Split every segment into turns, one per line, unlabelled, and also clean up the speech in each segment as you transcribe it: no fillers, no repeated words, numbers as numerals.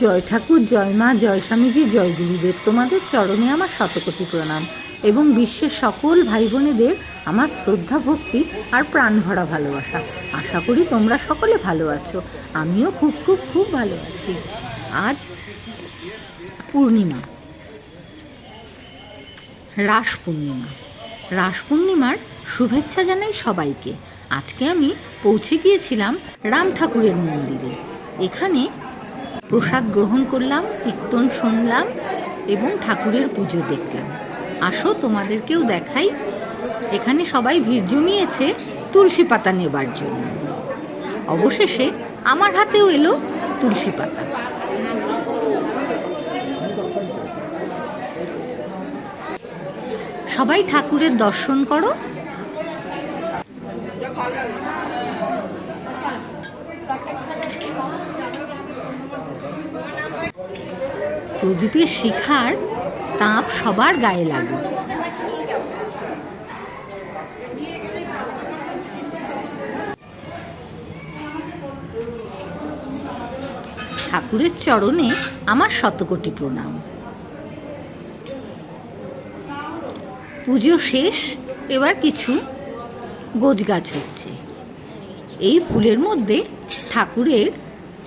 জয় ঠাকুর, জয় মা, জয় স্বামীজি, জয় গুরুদেব। তোমাদের চরণে আমার শতকোটি প্রণাম এবং বিশ্বের সকল ভাই বোনেদের আমার শ্রদ্ধা, ভক্তি আর প্রাণ ভরা ভালোবাসা। আশা করি তোমরা সকলে ভালো আছো। আমিও খুব খুব খুব ভালো আছি। আজ পূর্ণিমা, রাস পূর্ণিমা। রাস পূর্ণিমার শুভেচ্ছা জানাই সবাইকে। আজকে আমি পৌঁছে গিয়েছিলাম রাম ঠাকুরের মন্দিরে। এখানে প্রসাদ গ্রহণ করলাম, কীর্তন শুনলাম এবং ঠাকুরের পুজো দেখলাম। আসো তোমাদেরকেও দেখাই। এখানে সবাই ভিড় জমিয়েছে তুলসী পাতা নেবার জন্য। অবশেষে আমার হাতেও এলো তুলসী পাতা। সবাই ঠাকুরের দর্শন করো। প্রদীপের শিখার তাপ সবার গায়ে লাগে। ঠাকুরের চরণে আমার শতকোটি প্রণাম। পুজো শেষ, এবার কিছু গোছগাছ হচ্ছে। এই ফুলের মধ্যে ঠাকুরের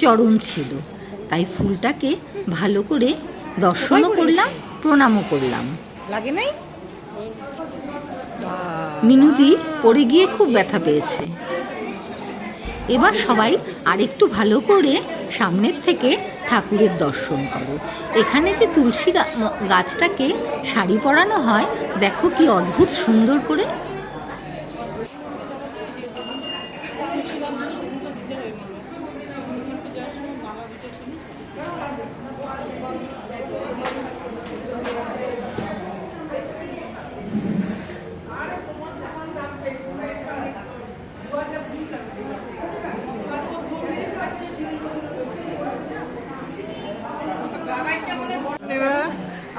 চরণ ছিল, তাই ফুলটাকে ভালো করে দর্শনও করলাম, প্রণামও করলাম। লাগে নাই? মিনুদি পড়ে গিয়ে খুব ব্যথা পেয়েছে। এবার সবাই আরেকটু ভালো করে সামনের থেকে ঠাকুরের দর্শন করো। এখানে যে তুলসী গাছটাকে শাড়ি পরানো হয়, দেখো কি অদ্ভুত সুন্দর করে।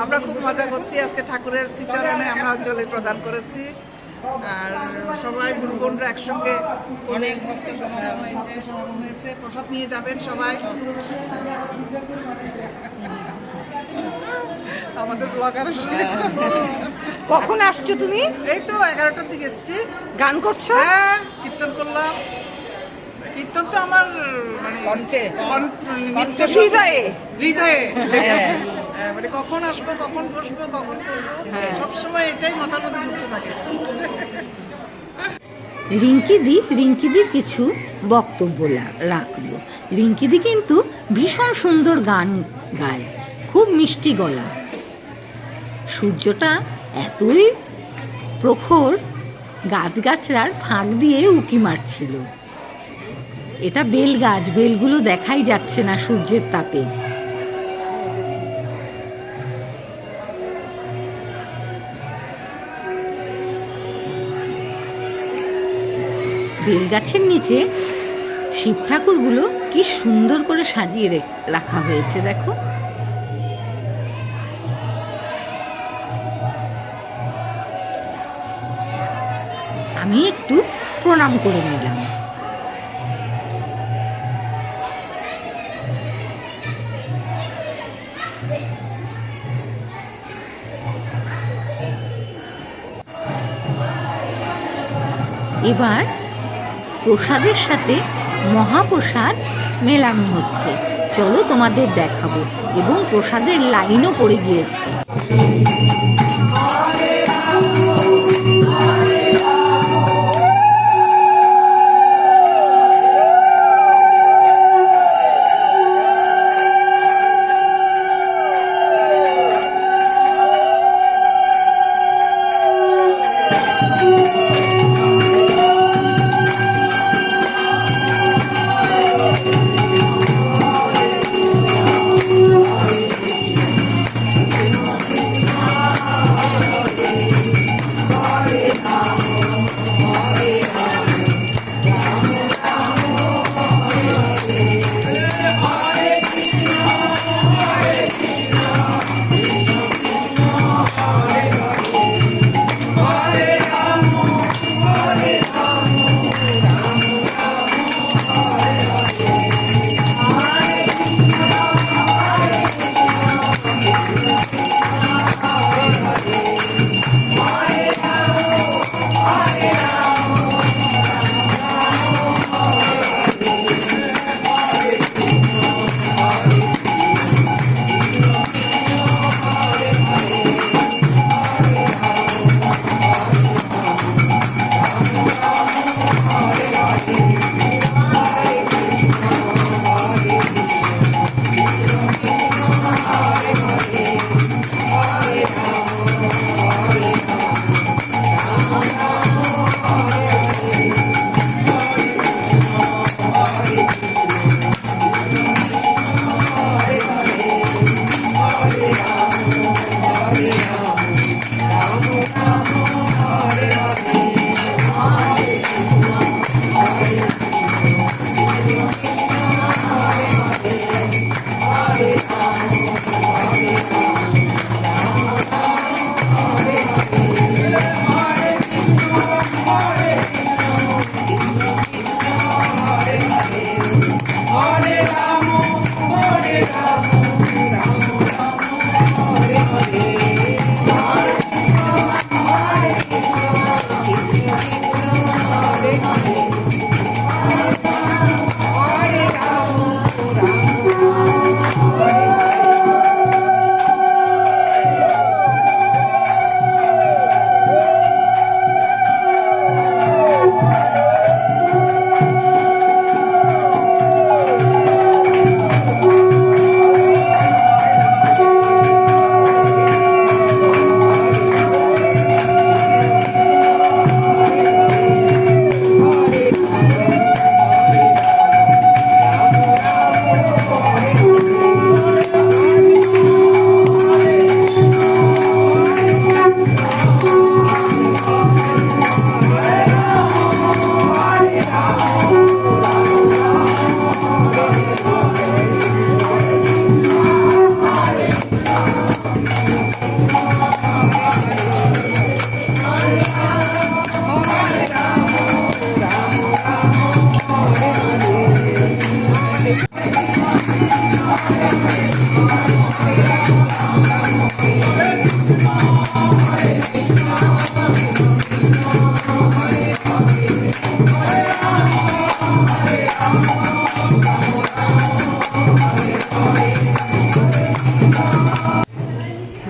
আমরা খুব মজা করছি। আজকে ঠাকুরের শ্রীচরণে আমরা অঞ্জলি প্রদান করেছি, আর সবাই গুরু বোনরা একসঙ্গে অনেক ভক্ত সমাগম হয়েছে। প্রসাদ নিয়ে যাবেন সবাই। আমাদের ব্লগার
কখন আসছো তুমি?
এই তো 11টার দিকে এসছি।
গান করছো?
হ্যাঁ, কীর্তন করলাম। কীর্তন তো আমার হৃদয়ে মানে কখন আসবো, কখন বসবো, কখন করবো, সবসময় এটাই মাথার মধ্যে ঘুরতে থাকে।
রিঙ্কিদির কিছু বক্তব্য রাখলো। রিঙ্কিদি কিন্তু ভীষণ সুন্দর গান গায়, খুব মিষ্টি গলা। সূর্যটা এতই প্রখর, গাছগাছড়ার ফাঁক দিয়ে উঁকি মারছিল। এটা বেল গাছ, বেলগুলো দেখাই যাচ্ছে না সূর্যের তাপে। বেল গাছের নিচে শিব ঠাকুরগুলো কি সুন্দর করে সাজিয়ে রাখা হয়েছে, দেখো। আমি একটু প্রণাম করে নিলাম। এবার প্রসাদের সাথে মহাপ্রসাদ মেলানো হচ্ছে। চলো তোমাদের দেখাবো। এবং প্রসাদের লাইনও পড়ে গিয়েছে।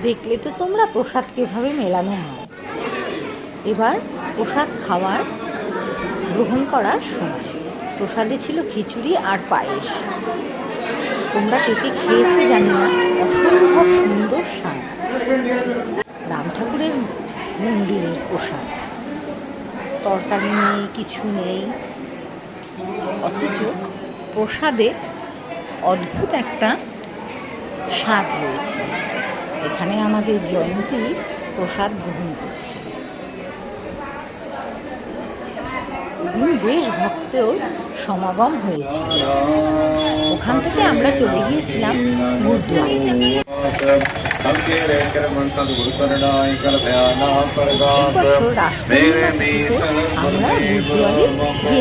দেখলে তো তোমরা প্রসাদ কীভাবে মেলানো হয়। এবার প্রসাদ খাওয়ার গ্রহণ করার সময় প্রসাদে ছিল খিচুড়ি আর পায়েস। তোমরা কে কে খেয়েছো জানি না, অসম্ভব সুন্দর স্বাদ। রাম ঠাকুরের মন্দিরের প্রসাদ, তরকারি নেই, কিছু নেই, অথচ প্রসাদে অদ্ভুত একটা স্বাদ রয়েছে। এখানে আমাদের জয়ন্তী প্রসাদ গ্রহণ করছে। এদিন বেশ ভক্তের সমাগম হয়েছিল। ওখান থেকে আমরা চলে গিয়েছিলাম গুরুদুয়ারে। এবছর রাষ্ট্রপতিতে আমরা গুরুদুয়ারে গিয়ে থাকি।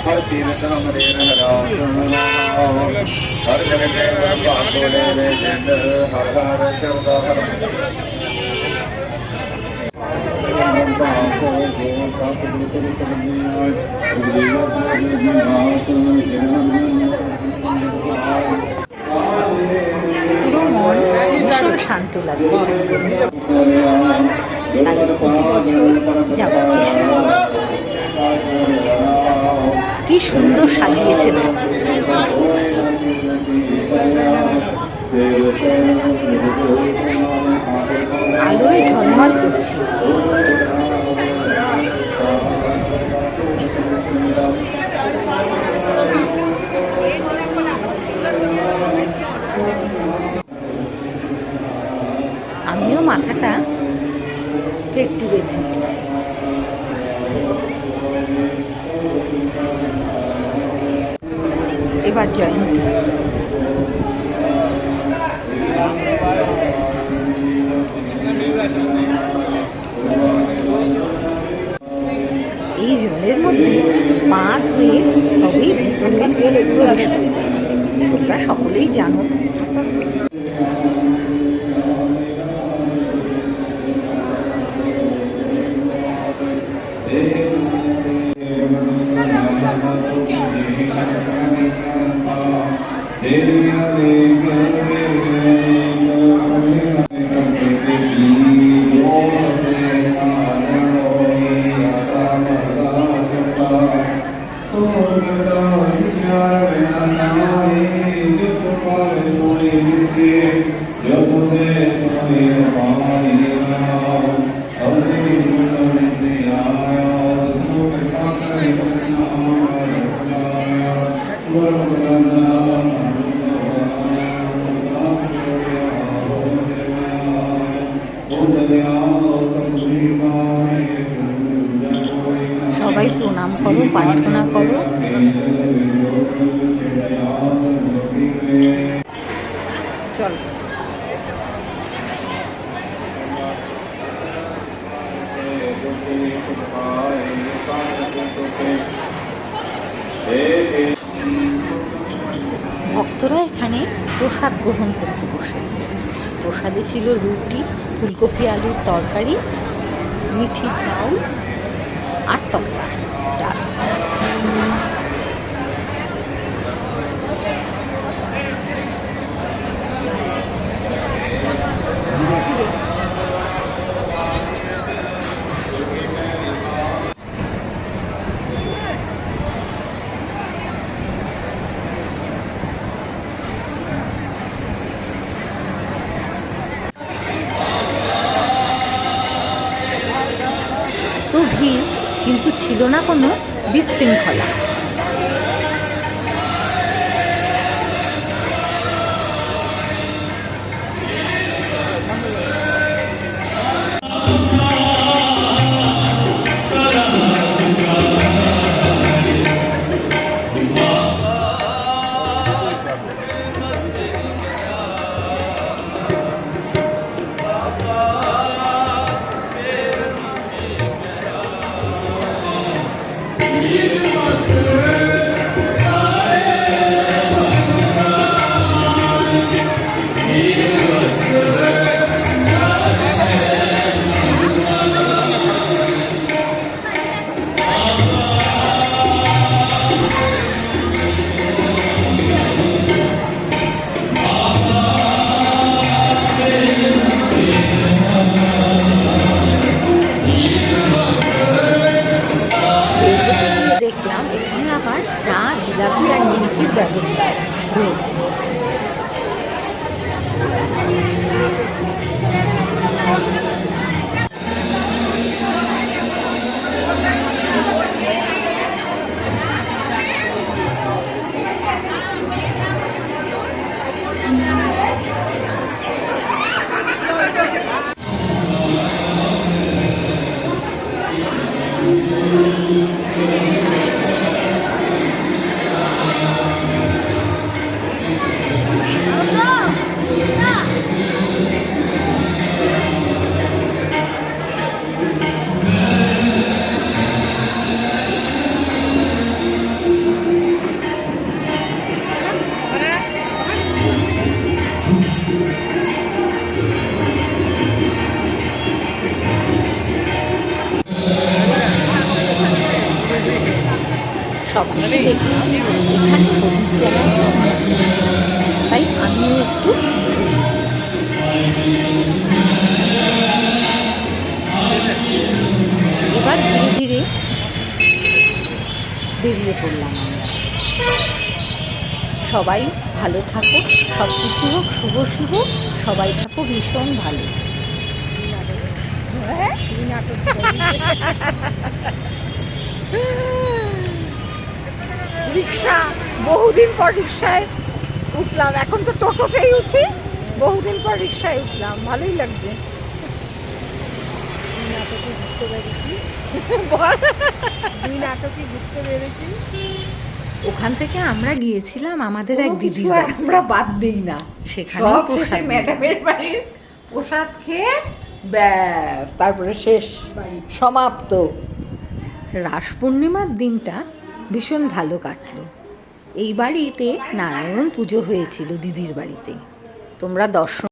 हर तीर्थ हमारे हर जगह हर हर शब्द हर পুরো মন ভীষণ শান্ত লাগে। তাই তো প্রতি বছর যাবার চেষ্টা করি। কি সুন্দর সাজিয়েছে দেখো। আলোয় ঝলমল করছে। আমিও মাথাটা একটু বেঁধে নিলাম। এবার জয়ন্তী। এই জলের মধ্যে পা ধুয়ে তবেই ভিতরে প্রবেশ করতে। তোমরা সকলেই জানো। সবাই প্রণাম করো, প্রার্থনা করো। চল। ভক্তরা এখানে প্রসাদ গ্রহণ করতে বসেছে। প্রসাদে ছিল রুটি, ফুলকপি আলুর তরকারি, মিঠি চাউল আর তরকারি ডাল। তো ভিড়, কিন্তু ছিল না কোনো বিশৃঙ্খলা। দেখলাম এখানে আবার চা, জিলাপি আর নিমকির ব্যবস্থা রয়েছে। সবাইকে দেখলাম এখানে প্রদীপ জ্বালায়, তাই আমিও একটু এবার ধীরে ধীরে বেরিয়ে পড়লাম আমরা। সবাই ভালো থাকো, সব কিছু হোক শুভ শুভ, সবাই থাকো ভীষণ ভালো।
রিক্সা, বহুদিন পর রিক্সায় উঠলাম। এখন তো টোটোতেই উঠি, বহুদিন পর রিক্সায় উঠলাম, ভালোই লাগছে। নাটকে ঘুরতে পেরেছি, নাটকে ঘুরতে পেরেছি।
ওখান থেকে আমরা গিয়েছিলাম আমাদের এক দিদির
কিছু আর
বাড়ি।
আমরা বাদ দিই না,
সেখানে
সব
প্রসাদ
শেষে
দিল।
ম্যাডামের বাড়ির প্রসাদ খেয়ে ব্যাস, তারপরে শেষ, সমাপ্ত।
রাস পূর্ণিমার দিনটা ভীষণ ভালো কাটলো। এই বাড়িতে নারায়ণ পুজো হয়েছিল দিদির বাড়িতে। তোমরা দর্শন